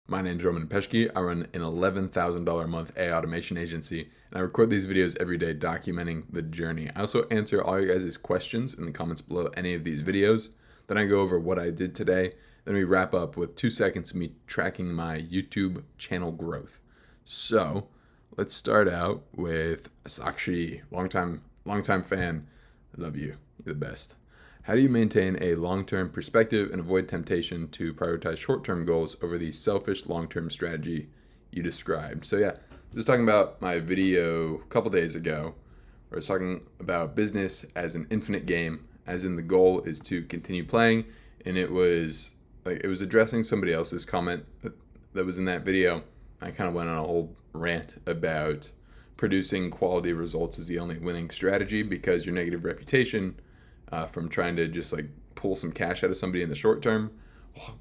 My name's Roman Peshke. I run an $11,000 a month AI automation agency, and I record these videos every day documenting the journey. I also answer all your guys' questions in the comments below any of these videos. Then I go over what I did today. Then we wrap up with 2 seconds of me tracking my YouTube channel growth. So let's start out with Sakshi, longtime fan. I love you. You're the best. How do you maintain a long-term perspective and avoid temptation to prioritize short-term goals over the selfish long-term strategy you described? So yeah, this is talking about my video a couple days ago where I was talking about business as an infinite game, as in the goal is to continue playing, and it was addressing somebody else's comment that was in that video. I kind of went on a whole rant about producing quality results is the only winning strategy because your negative reputation from trying to just like pull some cash out of somebody in the short term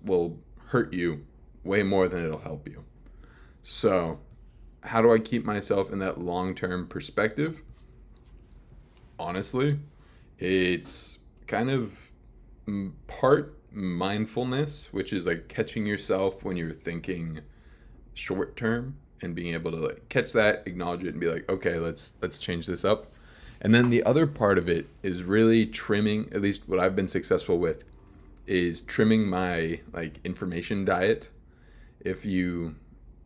will hurt you way more than it'll help you. So, how do I keep myself in that long-term perspective? Honestly, it's kind of part mindfulness, which is like catching yourself when you're thinking short term and being able to like catch that, acknowledge it, and be like, okay, let's change this up. And then the other part of it is really trimming, at least what I've been successful with, is trimming my like information diet. If you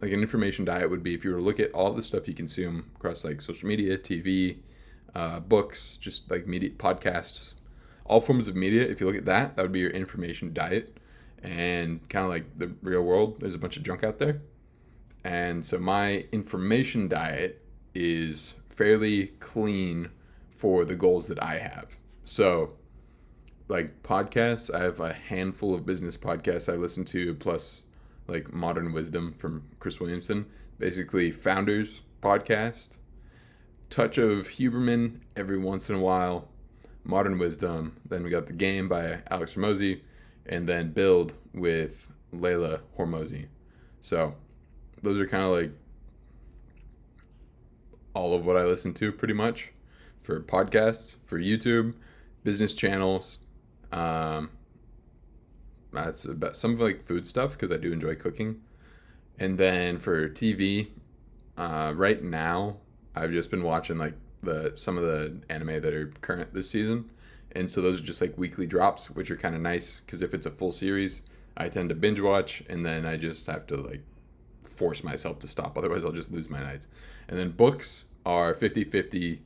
like an information diet would be if you were to look at all the stuff you consume across like social media, TV, books, just like media, podcasts, all forms of media. If you look at that, that would be your information diet. And kind of like the real world, there's a bunch of junk out there. And so my information diet is fairly clean for the goals that I have. So, like podcasts, I have a handful of business podcasts I listen to, plus like Modern Wisdom from Chris Williamson, basically Founders podcast, touch of Huberman every once in a while, Modern Wisdom, then we got The Game by Alex Hormozy, and then Build with Layla Hormozy. So, those are kind of like all of what I listen to pretty much for podcasts, for YouTube, business channels. That's about some of like food stuff because I do enjoy cooking. And then for TV, right now I've just been watching like some of the anime that are current this season, and so those are just like weekly drops, which are kind of nice because if it's a full series, I tend to binge watch, and then I just have to like force myself to stop, otherwise I'll just lose my nights. And then books are 50-50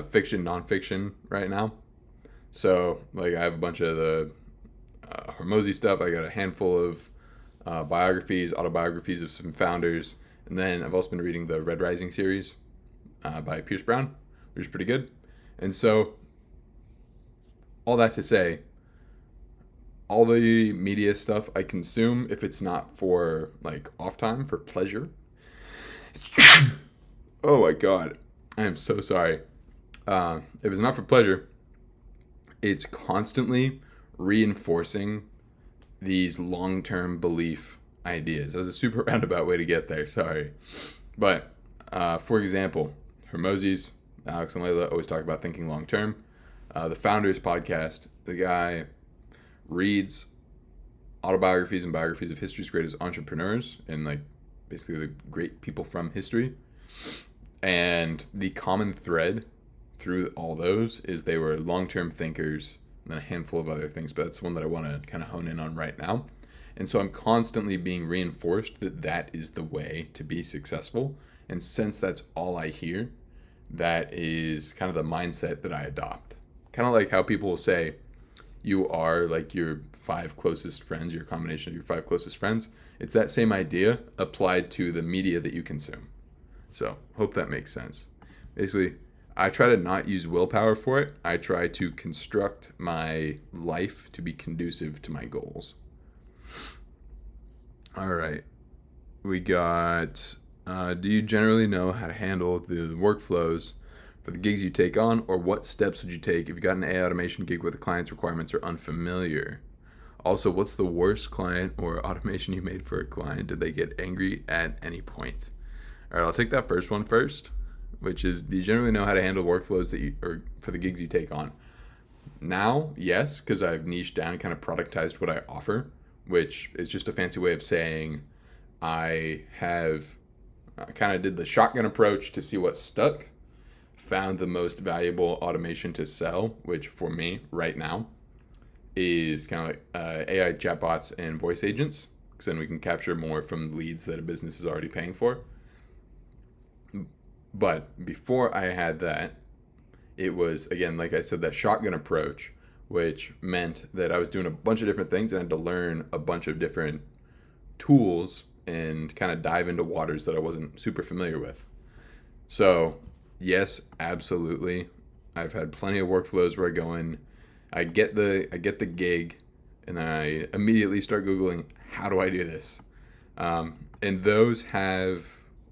fiction, nonfiction right now. So, like, I have a bunch of the Hormozy stuff. I got a handful of biographies, autobiographies of some founders. And then I've also been reading the Red Rising series by Pierce Brown, which is pretty good. And so, all that to say, all the media stuff I consume, if it's not for, like, off time, for pleasure. Oh my God. I am so sorry. If it's not for pleasure, it's constantly reinforcing these long-term belief ideas. That was a super roundabout way to get there. Sorry. But, for example, Hormozy's, Alex and Layla always talk about thinking long-term. The Founders podcast, the guy reads autobiographies and biographies of history's greatest entrepreneurs and like basically the great people from history. And the common thread through all those is they were long-term thinkers and then a handful of other things, but that's one that I want to kind of hone in on right now. And so I'm constantly being reinforced that that is the way to be successful. And since that's all I hear, that is kind of the mindset that I adopt. Kind of like how people will say you are like your 5 closest friends, your combination of your 5 closest friends. It's that same idea applied to the media that you consume. So, hope that makes sense. Basically, I try to not use willpower for it. I try to construct my life to be conducive to my goals. All right. We got, do you generally know how to handle the workflows for the gigs you take on, or what steps would you take if you got an AI automation gig where the client's requirements are unfamiliar? Also, what's the worst client or automation you made for a client? Did they get angry at any point? All right, I'll take that first one first, which is, do you generally know how to handle workflows or for the gigs you take on? Now, yes, because I've niched down and kind of productized what I offer, which is just a fancy way of saying I kind of did the shotgun approach to see what stuck, found the most valuable automation to sell, which for me right now is kind of like AI chatbots and voice agents, because then we can capture more from leads that a business is already paying for. But before I had that, it was, again, like I said, that shotgun approach, which meant that I was doing a bunch of different things and I had to learn a bunch of different tools and kind of dive into waters that I wasn't super familiar with. So, yes, absolutely. I've had plenty of workflows where I go in, I get the gig, and then I immediately start Googling, how do I do this? And those have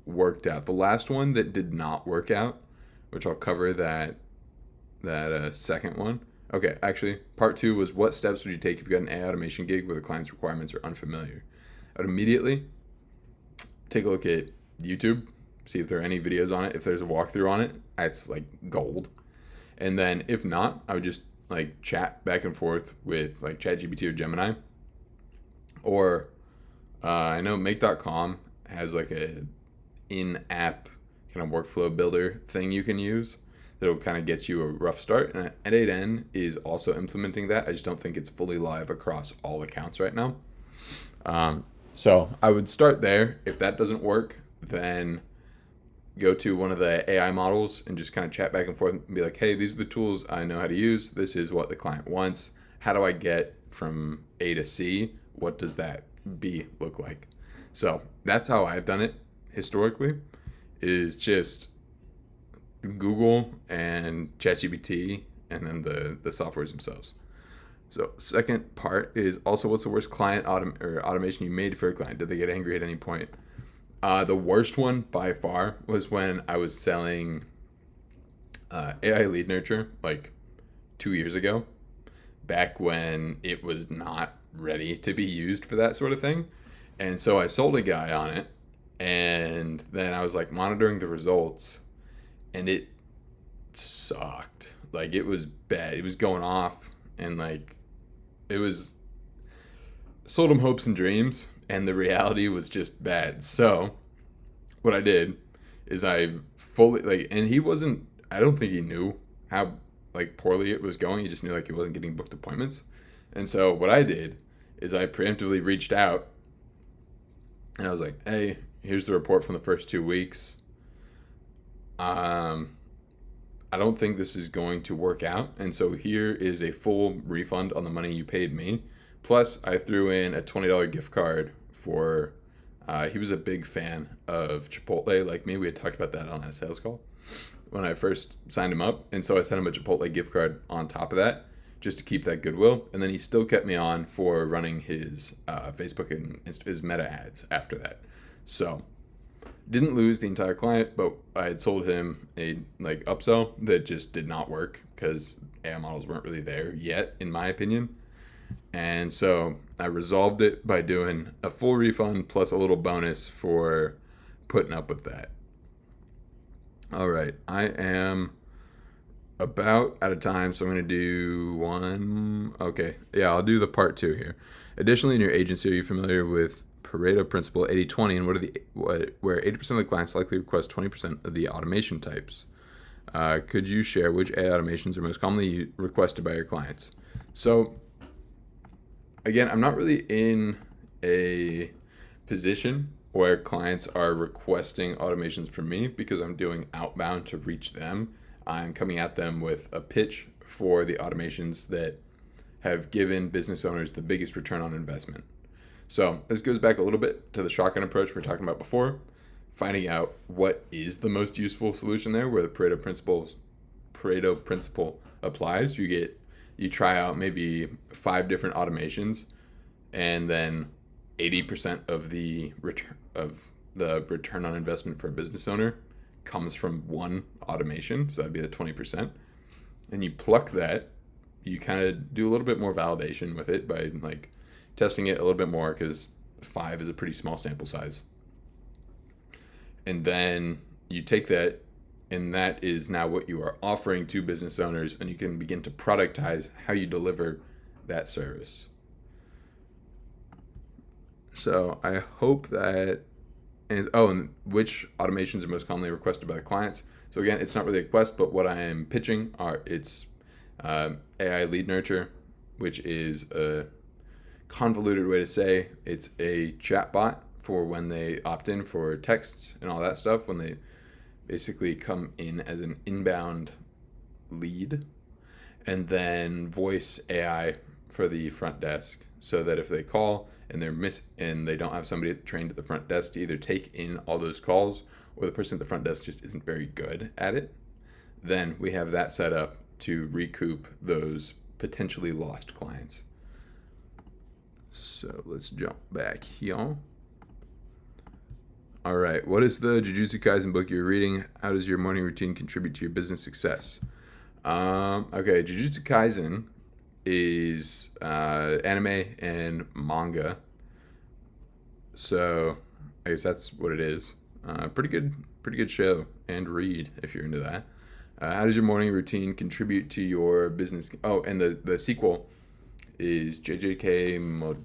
worked out. The last one that did not work out, which I'll cover that second one. Okay, actually, part 2 was what steps would you take if you got an AI automation gig where the client's requirements are unfamiliar? I would immediately take a look at YouTube, see if there are any videos on it. If there's a walkthrough on it, it's like gold. And then if not, I would just like chat back and forth with like ChatGPT or Gemini. Or I know make.com has like a in-app kind of workflow builder thing you can use that'll kind of get you a rough start. And N8N is also implementing that. I just don't think it's fully live across all accounts right now. So I would start there. If that doesn't work, then go to one of the AI models and just kind of chat back and forth and be like, hey, these are the tools I know how to use. This is what the client wants. How do I get from A to C? What does that B look like? So that's how I've done it historically, is just Google and ChatGPT and then the softwares themselves. So second part is also, what's the worst client automation you made for a client? Did they get angry at any point? The worst one by far was when I was selling AI lead nurture like 2 years ago, back when it was not ready to be used for that sort of thing. And so I sold a guy on it, and then I was like monitoring the results, and it sucked. Like, it was bad. It was going off, and like it was sold him hopes and dreams, and the reality was just bad. So what I did is I fully like, and he wasn't, I don't think he knew how like poorly it was going. He just knew like he wasn't getting booked appointments. And so what I did is I preemptively reached out and I was like, hey, here's the report from the first 2 weeks. I don't think this is going to work out. And so here is a full refund on the money you paid me. Plus, I threw in a $20 gift card for, he was a big fan of Chipotle like me. We had talked about that on a sales call when I first signed him up. And so I sent him a Chipotle gift card on top of that just to keep that goodwill. And then he still kept me on for running his Facebook and his Meta ads after that. So didn't lose the entire client, but I had sold him a like upsell that just did not work because AI models weren't really there yet, in my opinion. And so I resolved it by doing a full refund plus a little bonus for putting up with that. All right, I am about out of time, so I'm going to do one. Okay, yeah, I'll do the part 2 here. Additionally, in your agency, are you familiar with Pareto principle 80-20, and where 80% of the clients likely request 20% of the automation types? Could you share which AI automations are most commonly requested by your clients? So again, I'm not really in a position where clients are requesting automations from me because I'm doing outbound to reach them. I'm coming at them with a pitch for the automations that have given business owners the biggest return on investment. So this goes back a little bit to the shotgun approach we were talking about before, finding out what is the most useful solution there, where the Pareto principle applies. You try out maybe 5 different automations, and then 80% of the return on investment for a business owner comes from one automation. So that'd be the 20%. And you pluck that, you kind of do a little bit more validation with it by like testing it a little bit more, because 5 is a pretty small sample size. And then you take that, and that is now what you are offering to business owners, and you can begin to productize how you deliver that service. So I hope that, and which automations are most commonly requested by the clients. So again, it's not really a quest, but what I am pitching it's AI lead nurture, which is a convoluted way to say it's a chat bot for when they opt in for texts and all that stuff, when they basically come in as an inbound lead, and then voice AI for the front desk, so that if they call and and they don't have somebody trained at the front desk to either take in all those calls, or the person at the front desk just isn't very good at it, then we have that set up to recoup those potentially lost clients. So let's jump back here. All right, what is the Jujutsu Kaisen book you're reading? How does your morning routine contribute to your business success? Okay, Jujutsu Kaisen is anime and manga. So I guess that's what it is. Pretty good show and read if you're into that. How does your morning routine contribute to your business? Oh, and the sequel is JJK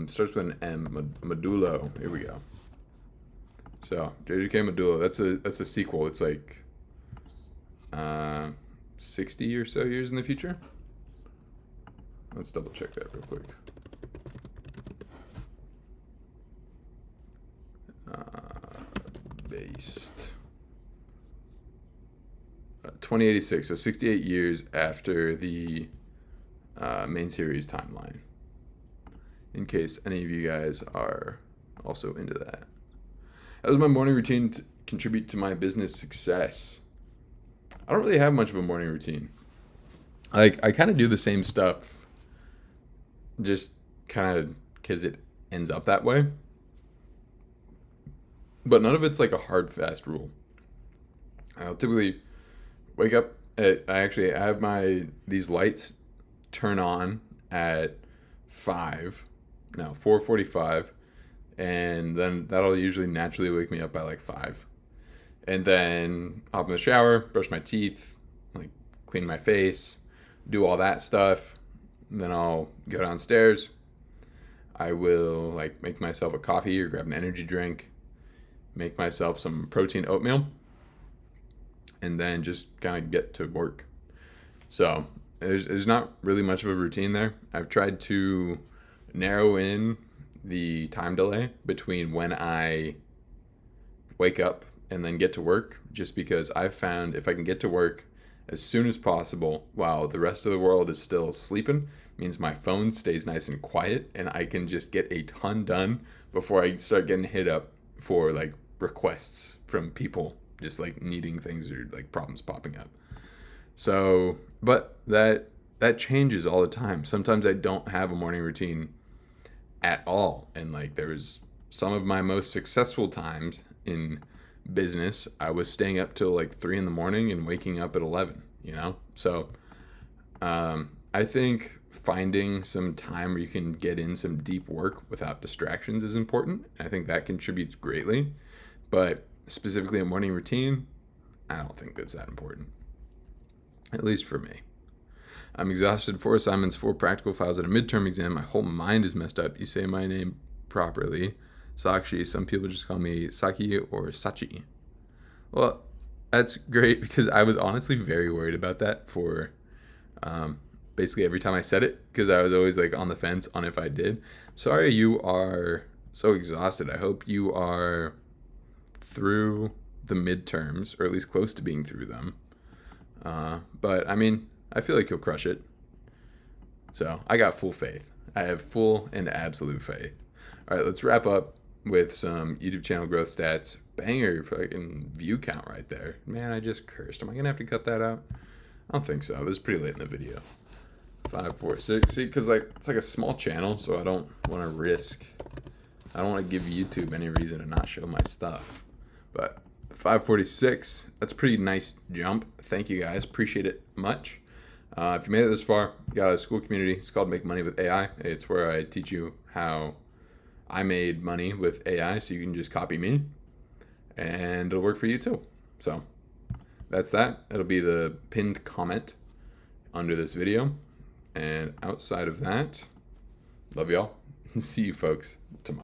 starts with an M, Modulo. Here we go. So JJK Modulo. That's a sequel. It's like 60 or so years in the future. Let's double check that real quick. Based 2086, so 68 years after the main series timeline, in case any of you guys are also into that. How does my morning routine contribute to my business success? I don't really have much of a morning routine. Like, I kind of do the same stuff just kind of because it ends up that way. But none of it's like a hard, fast rule. I'll typically wake up I have these lights turn on at 4:45, and then that'll usually naturally wake me up by like 5. And then hop in the shower, brush my teeth, like clean my face, do all that stuff. And then I'll go downstairs. I will like make myself a coffee or grab an energy drink, make myself some protein oatmeal, and then just kind of get to work. So there's not really much of a routine there. I've tried to narrow in the time delay between when I wake up and then get to work, just because I've found if I can get to work as soon as possible while the rest of the world is still sleeping, means my phone stays nice and quiet and I can just get a ton done before I start getting hit up for like requests from people just like needing things or like problems popping up. So, but that changes all the time. Sometimes I don't have a morning routine at all, and like there was some of my most successful times in business, I was staying up till like 3 in the morning and waking up at 11, So I think finding some time where you can get in some deep work without distractions is important. I think that contributes greatly. But specifically a morning routine, I don't think that's that important. At least for me. I'm exhausted, 4 assignments, 4 practical files, and a midterm exam. My whole mind is messed up. You say my name properly. Sakshi. Some people just call me Saki or Sachi. Well, that's great, because I was honestly very worried about that for basically every time I said it, because I was always like on the fence on if I did. Sorry you are so exhausted. I hope you are through the midterms, or at least close to being through them. But I mean, I feel like you'll crush it. So I got full faith. I have full and absolute faith. All right, let's wrap up with some YouTube channel growth stats. Banger fucking view count right there. Man, I just cursed. Am I gonna have to cut that out? I don't think so. This is pretty late in the video. 5, 4, 6. See, because like it's like a small channel, so I don't want to give YouTube any reason to not show my stuff. But 546, that's a pretty nice jump. Thank you guys. Appreciate it much. If you made it this far, you got a school community. It's called Make Money with AI. It's where I teach you how I made money with AI, so you can just copy me and it'll work for you too. So that's that. It'll be the pinned comment under this video. And outside of that, Love y'all. See you, folks.